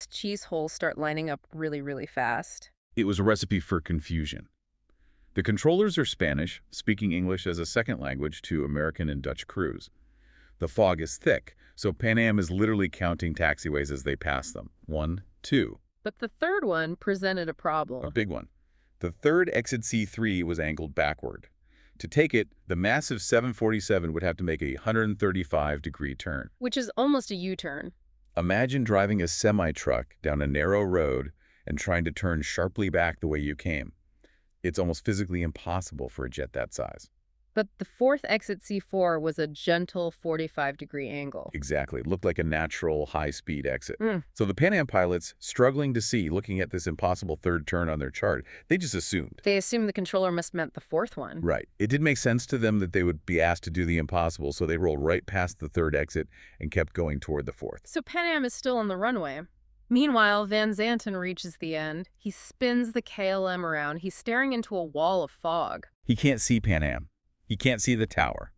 its cheese holes start lining up really, really fast. It was a recipe for confusion. The controllers are Spanish, speaking English as a second language to American and Dutch crews. The fog is thick, so Pan Am is literally counting taxiways as they pass them. 1, 2. But the third one presented a A problem. big one. The third exit C3 was angled backward. To take it, the massive 747 would have to make a 135-degree turn. Which is almost a U-turn. Imagine driving a semi-truck down a narrow road and trying to turn sharply back the way you came. It's almost physically impossible for a jet that size. But the fourth exit C4 was a gentle 45-degree angle. Exactly. It looked like a natural high-speed exit. Mm. So the Pan Am pilots, struggling to see, looking at this impossible third turn on their chart, they just assumed. They assumed the controller must have meant the fourth one. Right. It didn't make sense to them that they would be asked to do the impossible, so they rolled right past the third exit and kept going toward the fourth. So Pan Am is still on the runway. Meanwhile, Van Zanten reaches the end. He spins the KLM around. He's staring into a wall of fog. He can't see Pan Am. He can't see the tower.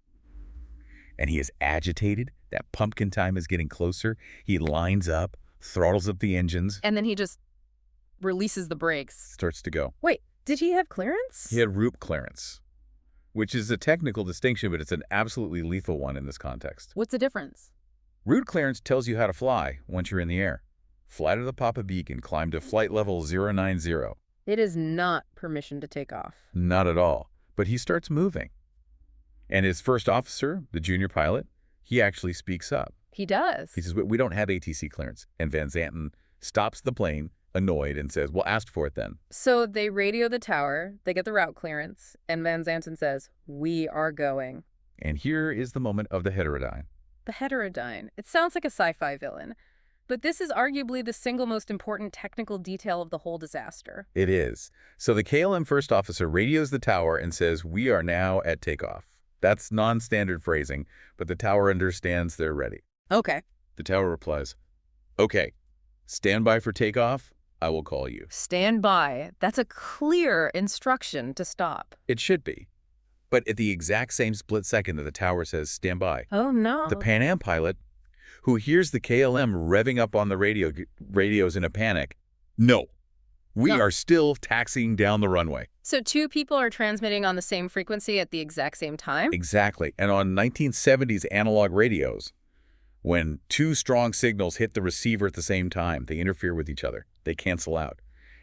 And he is agitated. That pumpkin time is getting closer. He lines up, throttles up the engines, And then he just releases the brakes. starts to go. Wait, did he have clearance? He had route clearance, which is a technical distinction, but it's an absolutely lethal one in this context. What's the difference? Route clearance tells you how to fly once you're in the air. Fly to the Papa Beacon, climb to flight level 090. It is not permission to take off. Not at all. But he starts moving. And his first officer, the junior pilot, he actually speaks up. He does. He says, we don't have ATC clearance. And Van Zanten stops the plane, annoyed, and says, well, ask for it then. So they radio the tower, they get the route clearance, and Van Zanten says, "We are going." And here is the moment of the heterodyne. The heterodyne. It sounds like a sci-fi villain. But this is arguably the single most important technical detail of the whole disaster. It is. So the KLM first officer radios the tower and says, we are now at takeoff. That's non-standard phrasing, but the tower understands they're ready. Okay. The tower replies, okay, stand by for takeoff. I will call you. Stand by. That's a clear instruction to stop. It should be. But at the exact same split second that the tower says stand by, Oh, no. the Pan Am pilot, who hears the KLM revving up on the radios in a panic, no, we No. are still taxiing down the runway. So two people are transmitting on the same frequency at the exact same time? Exactly. And on 1970s analog radios, when two strong signals hit the receiver at the same time, they interfere with each other. They cancel out.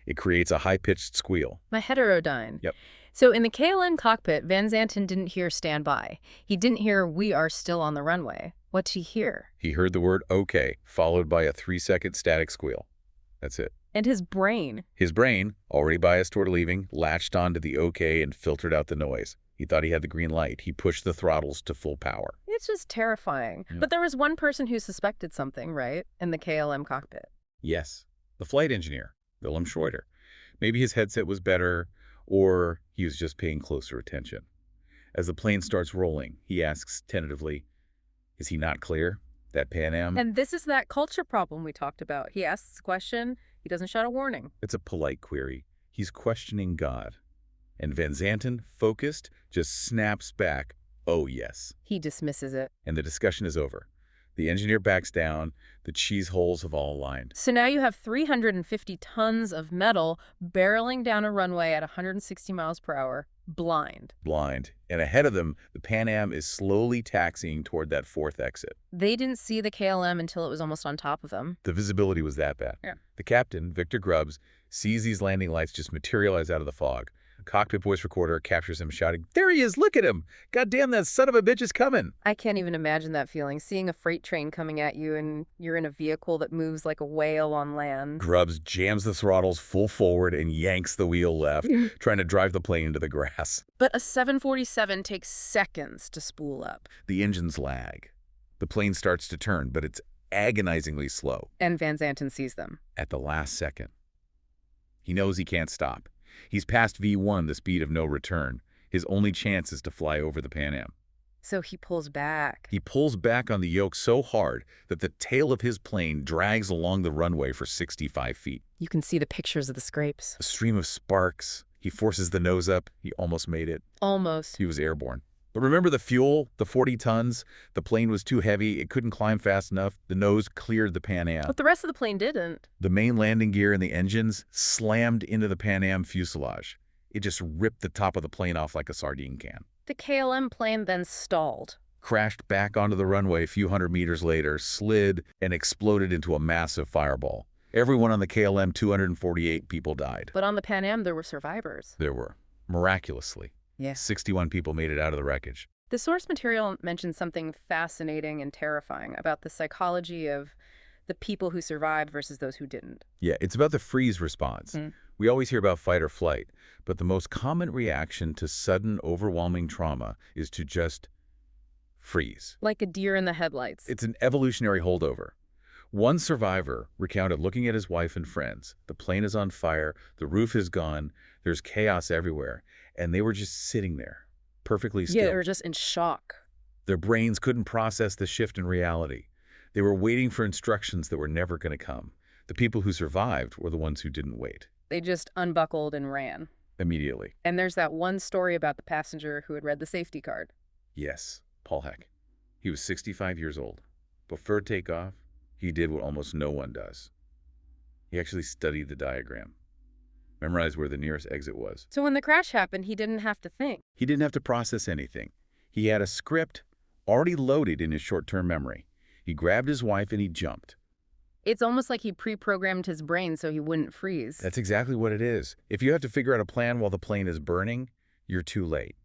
It creates a high-pitched squeal. My heterodyne. Yep. So in the KLM cockpit, Van Zanten didn't hear stand by. He didn't hear we are still on the runway. What'd he hear? He heard the word okay, followed by a 3-second static squeal. That's it. And his brain. His brain, already biased toward leaving, latched onto the okay and filtered out the noise. He thought he had the green light. He pushed the throttles to full power. It's just terrifying. Yeah. But there was one person who suspected something, right? In the KLM cockpit. Yes, the flight engineer, Willem Schroeder. Maybe his headset was better, or he was just paying closer attention. As the plane starts rolling, he asks tentatively, is he not clear? That Pan Am? And this is that culture problem we talked about. He asks a question, he doesn't shout a warning. It's a polite query. He's questioning God. And Van Zanten, focused, just snaps back, oh yes. He dismisses it. And the discussion is over. The engineer backs down. The cheese holes have all aligned. So now you have 350 tons of metal barreling down a runway at 160 miles per hour, blind. Blind. And ahead of them, the Pan Am is slowly taxiing toward that fourth exit. They didn't see the KLM until it was almost on top of them. The visibility was that bad. Yeah. The captain, Victor Grubbs, sees these landing lights just materialize out of the fog. A cockpit voice recorder captures him shouting, there he is, look at him! Goddamn, that son of a bitch is coming! I can't even imagine that feeling, seeing a freight train coming at you and you're in a vehicle that moves like a whale on land. Grubbs jams the throttles full forward and yanks the wheel left, trying to drive the plane into the grass. But a 747 takes seconds to spool up. The engines lag. The plane starts to turn, but it's agonizingly slow. And Van Zanten sees them. At the last second. He knows he can't stop. He's past V1, the speed of no return. His only chance is to fly over the Pan Am. So he pulls back. He pulls back on the yoke so hard that the tail of his plane drags along the runway for 65 feet. You can see the pictures of the scrapes. A stream of sparks. He forces the nose up. He almost made it. Almost. He was airborne. But remember the fuel, the 40 tons? The plane was too heavy, it couldn't climb fast enough, the nose cleared the Pan Am. But the rest of the plane didn't. The main landing gear and the engines slammed into the Pan Am fuselage. It just ripped the top of the plane off like a sardine can. The KLM plane then stalled. Crashed back onto the runway a few hundred meters later, slid, and exploded into a massive fireball. Everyone on the KLM, 248 people died. But on the Pan Am, there were survivors. There were, miraculously. Yeah. 61 people made it out of the wreckage. The source material mentions something fascinating and terrifying about the psychology of the people who survived versus those who didn't. Yeah, it's about the freeze response. We always hear about fight or flight, but the most common reaction to sudden, overwhelming trauma is to just freeze. Like a deer in the headlights. It's an evolutionary holdover. One survivor recounted looking at his wife and friends. The plane is on fire, the roof is gone, there's chaos everywhere, and they were just sitting there, perfectly still. Yeah, they were just in shock. Their brains couldn't process the shift in reality. They were waiting for instructions that were never going to come. The people who survived were the ones who didn't wait. They just unbuckled and ran. Immediately. And there's that one story about the passenger who had read the safety card. Yes, Paul Heck. He was 65 years old. Before takeoff, he did what almost no one does. He actually studied the diagram, memorized where the nearest exit was. So when the crash happened, he didn't have to think. He didn't have to process anything. He had a script already loaded in his short-term memory. He grabbed his wife and he jumped. It's almost like he pre-programmed his brain so he wouldn't freeze. That's exactly what it is. If you have to figure out a plan while the plane is burning, you're too late.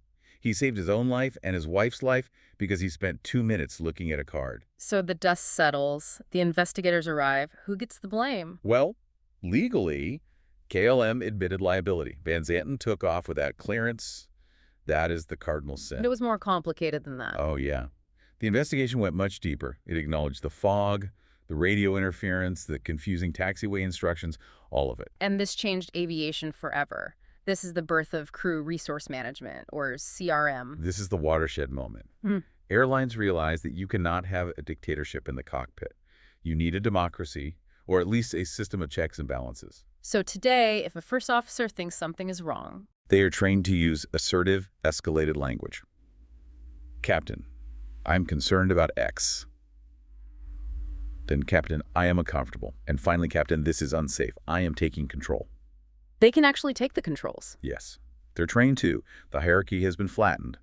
He saved his own life and his wife's life because he spent 2 minutes looking at a card. So the dust settles, the investigators arrive. Who gets the blame? Well, legally, KLM admitted liability. Van Zanten took off without clearance. That is the cardinal sin. But it was more complicated than that. Oh, yeah. The investigation went much deeper. It acknowledged the fog, the radio interference, the confusing taxiway instructions, all of it. And this changed aviation forever. This is the birth of crew resource management, or CRM. This is the watershed moment. Airlines realized that you cannot have a dictatorship in the cockpit. You need a democracy, or at least a system of checks and balances. So today, if a first officer thinks something is wrong, they are trained to use assertive, escalated language. Captain, I'm concerned about X. Then, Captain, I am uncomfortable. And finally, Captain, this is unsafe. I am taking control. They can actually take the controls. Yes. They're trained too. The hierarchy has been flattened.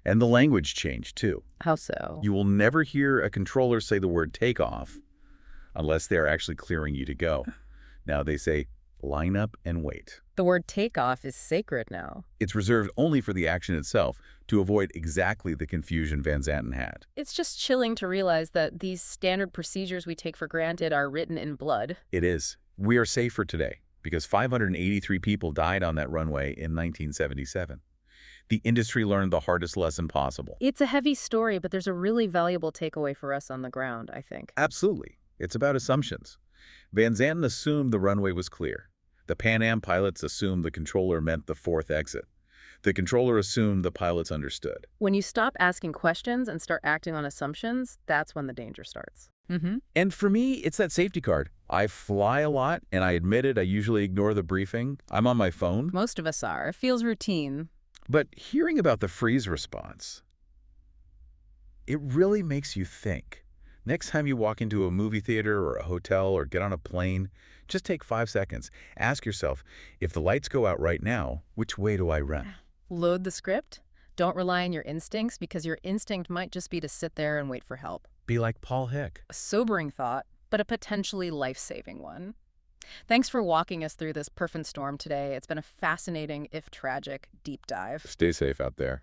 And the language changed too. How so? You will never hear a controller say the word takeoff unless they are actually clearing you to go. Now they say, line up and wait. The word takeoff is sacred now. It's reserved only for the action itself to avoid exactly the confusion Van Zanten had. It's just chilling to realize that these standard procedures we take for granted are written in blood. It is. We are safer today because 583 people died on that runway in 1977. The industry learned the hardest lesson possible. It's a heavy story, but there's a really valuable takeaway for us on the ground, I think. Absolutely. It's about assumptions. Van Zanten assumed the runway was clear. The Pan Am pilots assumed the controller meant the fourth exit. The controller assumed the pilots understood. When you stop asking questions and start acting on assumptions, that's when the danger starts. And for me, it's that safety card. I fly a lot, and I admit it, I usually ignore the briefing. I'm on my phone. Most of us are. It feels routine. But hearing about the freeze response, it really makes you think. Next time you walk into a movie theater or a hotel or get on a plane, just take 5 seconds. Ask yourself, if the lights go out right now, which way do I run? Load the script. Don't rely on your instincts because your instinct might just be to sit there and wait for help. Be like Paul Heck. A sobering thought, but a potentially life-saving one. Thanks for walking us through this perfect storm today. It's been a fascinating, if tragic, deep dive. Stay safe out there.